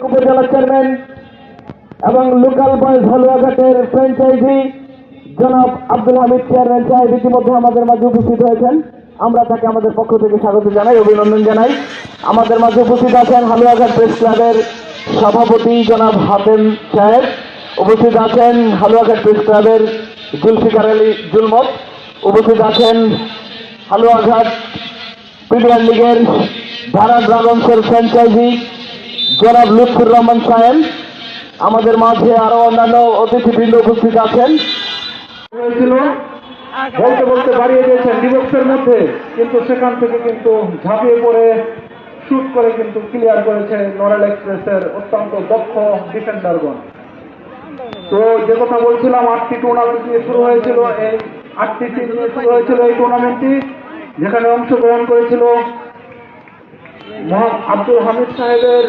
উপজেলা চেয়ারম্যান এবং local boys হালুয়াঘাটের franchise জনাব আব্দুল হামিদ চেয়ারম্যান সাহেব ইতিমধ্যে আমাদের মাঝে উপস্থিত হয়েছেন। আমরা তাকে আমাদের পক্ষ থেকে স্বাগত জানাই, অভিনন্দন জানাই। আমাদের মাঝে উপস্থিত আছেন হালুয়াঘাট প্রেস ক্লাবের সভাপতি জনাব হাতেম সাহেব, উপস্থিত আছেন হালুয়াঘাট প্রেস ক্লাবের জুলফিকার আলী জুলমত, উপস্থিত আছেন হালুয়াঘাট প্রিমিয়ার লিগের ধারা ড্রাগনসের ফ্র্যাঞ্চাইজি জনাব লুৎফুর রহমান সাহেব। আমাদের মাঝে আরো অন্যান্য অতিথিবৃন্দ উপস্থিত আছেন। হয়েছিল বলতে বলতে বাড়িয়ে দিয়েছেন ডিবক্সের মধ্যে, কিন্তু সেখান থেকে কিন্তু ঝাঁপিয়ে পড়ে শুট করে কিন্তু ক্লিয়ার করেছে নরেল এক্সপ্রেসের অত্যন্ত দক্ষ ডিফেন্ডারগণ। তো যে কথা বলছিলাম, 8টি টুর্নামেন্ট দিয়ে শুরু হয়েছিল, এই 8টি টিম নিয়ে শুরু হয়েছিল এই টুর্নামেন্টটি, যেখানে অংশগ্রহণ করেছিল আব্দুল হামিদ সাহেবের